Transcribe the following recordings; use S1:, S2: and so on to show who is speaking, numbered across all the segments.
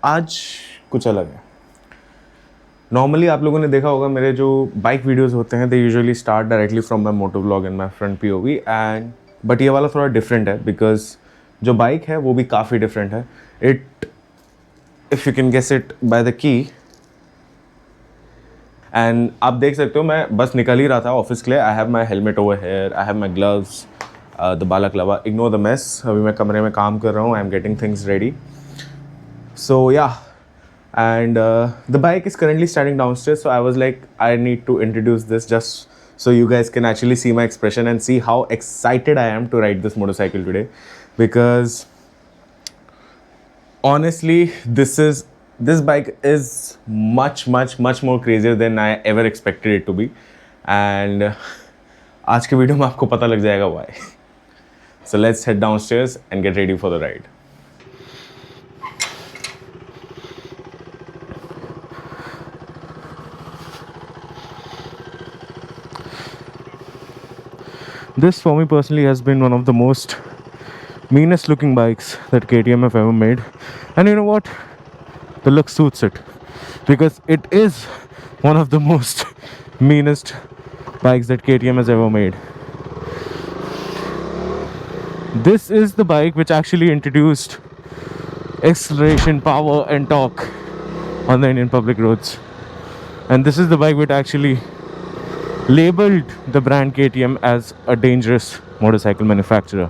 S1: आज कुछ अलग है। नॉर्मली आप लोगों ने देखा होगा मेरे जो बाइक वीडियोस होते हैं they usually start directly from my moto vlog and my front POV and but ये वाला थोड़ा डिफरेंट है बिकॉज जो बाइक है वो भी काफ़ी डिफरेंट है। It if you can guess it by the key and आप देख सकते हो मैं बस निकल ही रहा था ऑफिस के लिए। I have my helmet over here, I have my gloves, the balaclava, ignore the mess. अभी मैं कमरे में काम कर रहा हूँ, I am getting things ready. So yeah and the bike is currently standing downstairs, so I was like I need to introduce this just so you guys can actually see my expression and see how excited I am to ride this motorcycle today, because honestly this bike is much more crazier than I ever expected it to be, and आज के video में आपको पता लग जाएगा why. So let's head downstairs and get ready for the ride. This for me personally has been one of the most meanest looking bikes that KTM have ever made, and you know what, the look suits it because it is one of the most meanest bikes that KTM has ever made. This is the bike which actually introduced acceleration, power and torque on the Indian public roads, and this is the bike which actually labeled the brand KTM as a dangerous motorcycle manufacturer.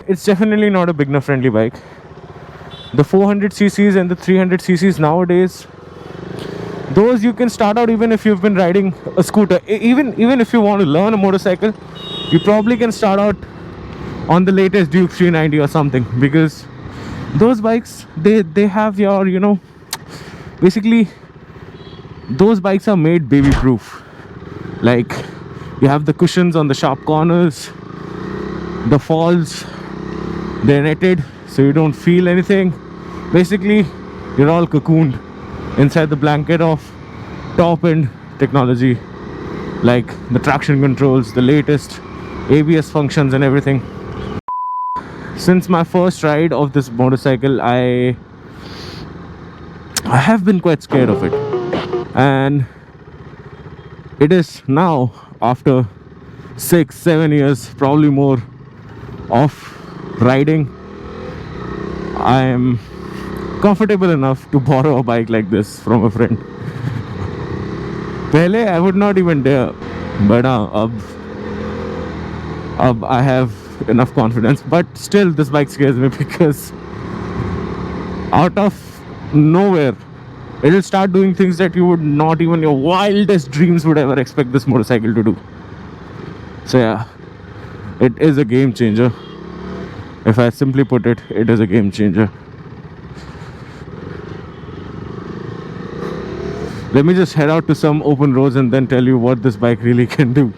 S1: It's definitely not a beginner friendly bike. The 400cc's and the 300cc's nowadays, those you can start out even if you've been riding a scooter. Even if you want to learn a motorcycle, you probably can start out on the latest Duke 390 or something, because those bikes they have your, you know, basically those bikes are made baby proof. Like, you have the cushions on the sharp corners, the falls, they're netted so you don't feel anything. Basically, you're all cocooned inside the blanket of top end technology, like the traction controls, the latest ABS functions and everything. Since my first ride of this motorcycle, I have been quite scared of it, and it is now, after 6-7 years, probably more, of riding, I am comfortable enough to borrow a bike like this from a friend. Pehle I would not even dare, but ab I have enough confidence. But still this bike scares me because out of nowhere it'll start doing things that you would not even your wildest dreams would ever expect this motorcycle to do. So yeah, it is a game changer. If I simply put it, it is a game changer. Let me just head out to some open roads and then tell you what this bike really can do.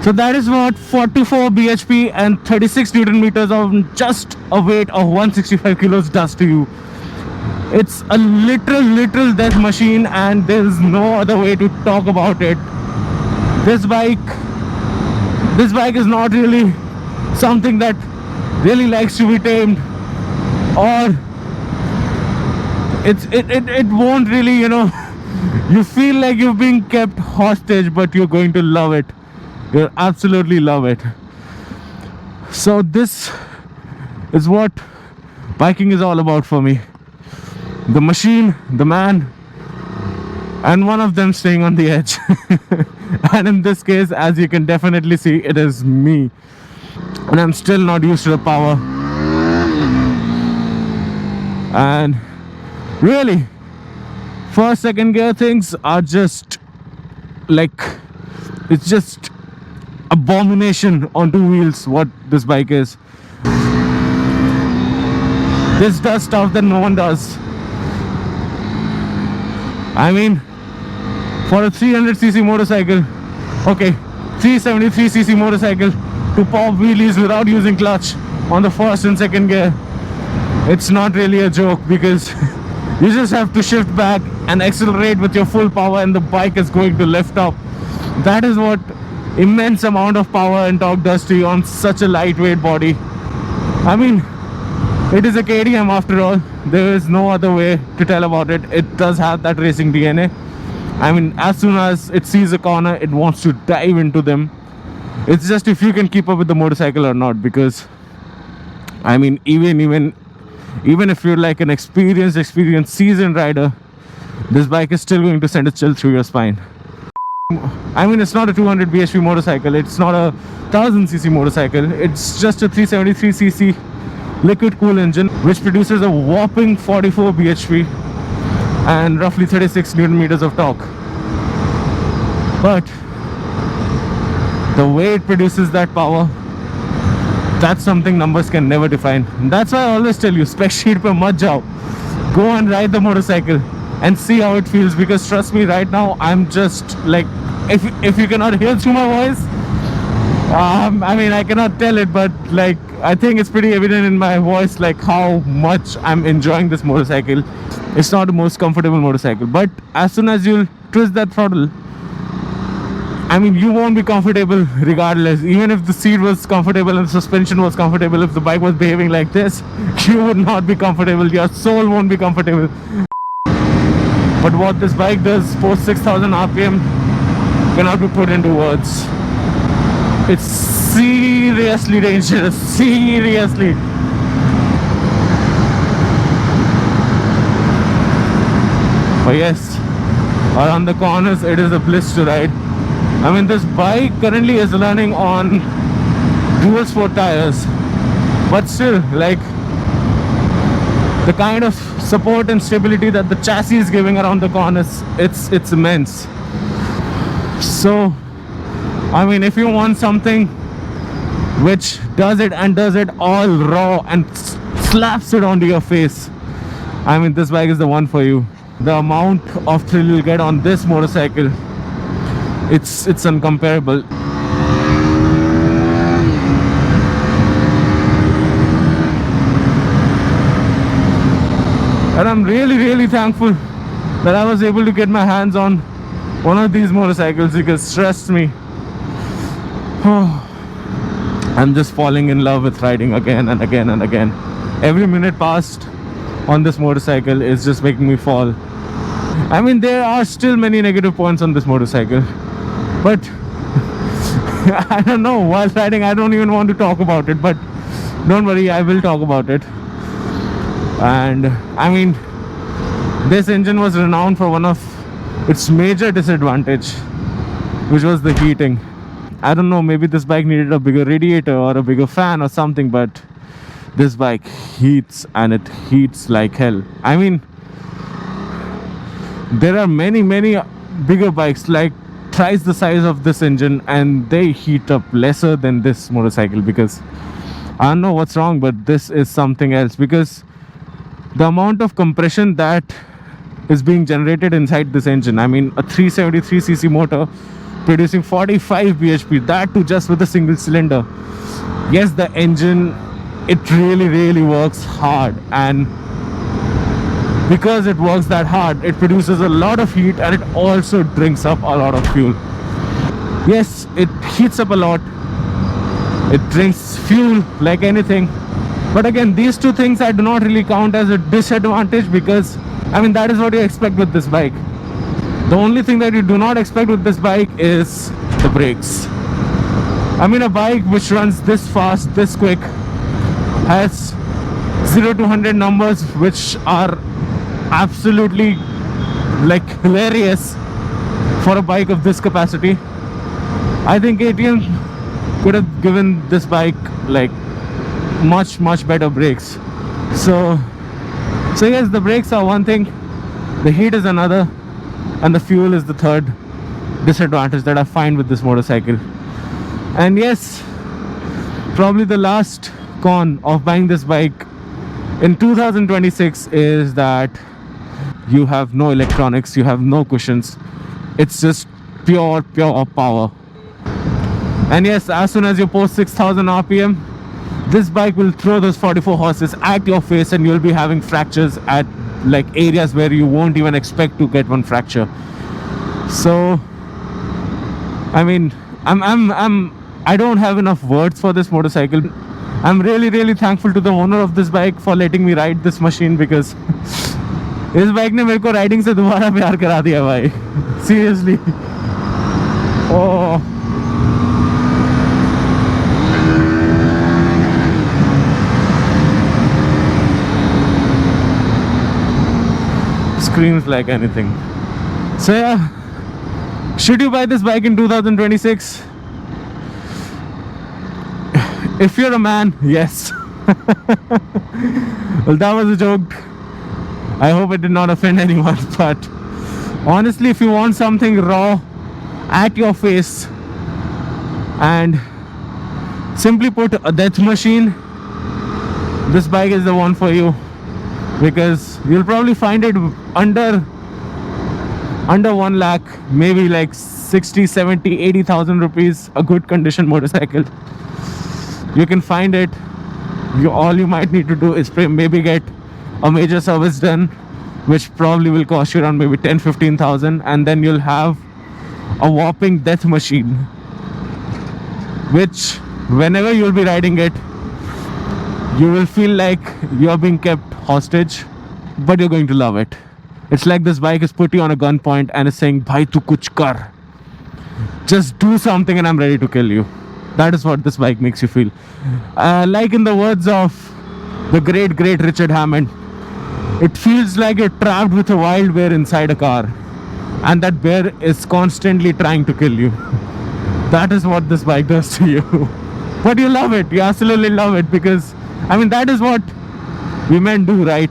S1: So that is what 44 bhp and 36 Newton meters of just a weight of 165 kilos does to you. It's a literal death machine, and there is no other way to talk about it. This bike is not really something that really likes to be tamed, or it won't really, you know, you feel like you're being kept hostage, but you're going to love it. You'll absolutely love it. So this is what biking is all about for me. The machine, the man, and one of them staying on the edge. And in this case, as you can definitely see, it is me. And I'm still not used to the power. And really, first, second gear things are just like, it's just abomination on two wheels what this bike is. This does stuff that no one does. I mean, for a 300cc motorcycle, okay, 373cc motorcycle, to pop wheelies without using clutch on the first and second gear, it's not really a joke, because you just have to shift back and accelerate with your full power, and the bike is going to lift up. That is what immense amount of power and torque does to you on such a lightweight body. I mean, it is a KTM after all. There is no other way to tell about it. It does have that racing DNA. I mean, as soon as it sees a corner, it wants to dive into them. It's just if you can keep up with the motorcycle or not, because I mean, even if you're like an experienced seasoned rider, this bike is still going to send a chill through your spine. I mean, it's not a 200 bhp motorcycle, it's not a 1000cc motorcycle, it's just a 373cc liquid cooled engine which produces a whopping 44 bhp and roughly 36 newton meters of torque. But the way it produces that power, that's something numbers can never define. That's why I always tell you, spec sheet pe mat jao, go and ride the motorcycle and see how it feels, because trust me, right now I'm just like, if you cannot hear through my voice, I mean, I cannot tell it, but like, I think it's pretty evident in my voice like how much I'm enjoying this motorcycle. It's not the most comfortable motorcycle, but as soon as you'll twist that throttle, I mean, you won't be comfortable regardless. Even if the seat was comfortable and the suspension was comfortable, if the bike was behaving like this, you would not be comfortable. Your soul won't be comfortable. But what this bike does post 6000 RPM cannot be put into words. It's seriously dangerous. Seriously. But yes, around the corners, it is a bliss to ride. I mean, this bike currently is running on dual sport tires, but still, like, the kind of support and stability that the chassis is giving around the corners, it's immense. So, I mean, if you want something which does it and does it all raw and slaps it onto your face, I mean, this bike is the one for you. The amount of thrill you'll get on this motorcycle, it's uncomparable. And I'm really thankful that I was able to get my hands on one of these motorcycles, because trust me, I'm just falling in love with riding again and again and again. Every minute passed on this motorcycle is just making me fall. I mean, there are still many negative points on this motorcycle, but I don't know, while riding I don't even want to talk about it, but don't worry, I will talk about it. And I mean, this engine was renowned for one of its major disadvantage, which was the heating. I don't know, maybe this bike needed a bigger radiator or a bigger fan or something, but this bike heats, and it heats like hell. I mean, there are many bigger bikes like thrice the size of this engine, and they heat up lesser than this motorcycle, because I don't know what's wrong, but this is something else. Because the amount of compression that is being generated inside this engine, I mean, a 373cc motor producing 45 bhp, that too just with a single cylinder. Yes, the engine, it really works hard, and because it works that hard, it produces a lot of heat, and it also drinks up a lot of fuel. Yes, it heats up a lot, it drinks fuel like anything, but again, these two things I do not really count as a disadvantage, because I mean, that is what you expect with this bike. The only thing that you do not expect with this bike is the brakes. I mean, a bike which runs this fast, this quick, has 0 to 100 numbers which are absolutely like hilarious for a bike of this capacity. I think KTM could have given this bike like much better brakes. So yes, the brakes are one thing, the heat is another, and the fuel is the third disadvantage that I find with this motorcycle. And yes, probably the last con of buying this bike in 2026 is that you have no electronics, you have no cushions, it's just pure power. And yes, as soon as you post 6000 RPM, this bike will throw those 44 horses at your face, and you'll be having fractures at like areas where you won't even expect to get one fracture. So I mean, I don't have enough words for this motorcycle. I'm really thankful to the owner of this bike for letting me ride this machine, because इस bike ने मेरे को riding से दोबारा प्यार करा दिया भाई, seriously. Oh, screams like anything. So yeah, should you buy this bike in 2026? If you're a man, yes. Well, that was a joke. I hope it did not offend anyone. But honestly, if you want something raw at your face and simply put a death machine, this bike is the one for you, because you'll probably find it under 1 lakh, maybe like 60, 70, 80,000 rupees, a good condition motorcycle. You can find it. All you might need to do is maybe get a major service done, which probably will cost you around maybe 10-15,000, and then you'll have a whopping death machine, which whenever you'll be riding it, you will feel like you're being kept hostage, but you're going to love it. It's like this bike has put you on a gunpoint and is saying, "Bhai, tu kuch kar. Just do something and I'm ready to kill you." That is what this bike makes you feel. Like in the words of the great Richard Hammond, it feels like you're trapped with a wild bear inside a car, and that bear is constantly trying to kill you. That is what this bike does to you. But you love it. You absolutely love it, because I mean, that is what we men do, right?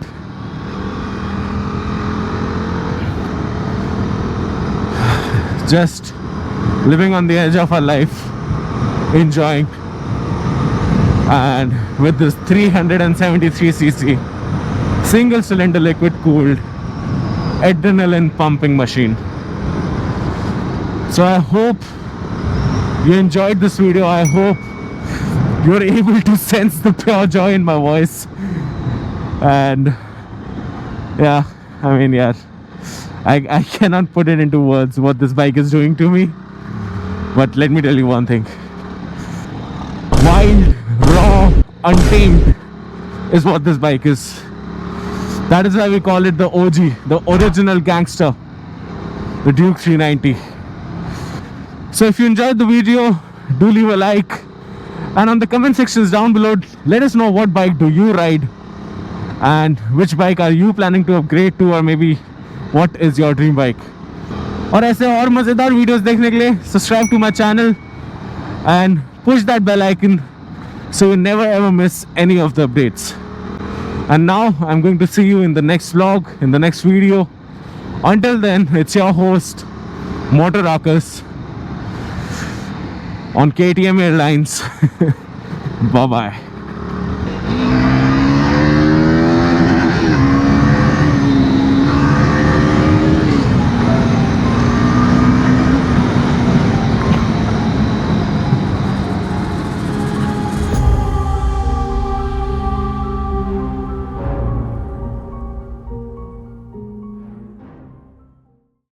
S1: Just living on the edge of our life, enjoying, and with this 373cc single cylinder liquid cooled adrenaline pumping machine. So I hope you enjoyed this video. I hope you're able to sense the pure joy in my voice. And yeah, I mean, yeah, I cannot put it into words what this bike is doing to me. But let me tell you one thing: wild, raw, untamed is what this bike is. That is why we call it the OG, the original gangster, the Duke 390. So if you enjoyed the video, do leave a like, and on the comment sections down below, let us know what bike do you ride, and which bike are you planning to upgrade to, or maybe what is your dream bike. और ऐसे और मज़ेदार videos देखने के लिए subscribe to my channel and push that bell icon so you never ever miss any of the updates. And now I'm going to see you in the next vlog, in the next video. Until then, it's your host Motor Rakas on KTM Airlines. Bye bye.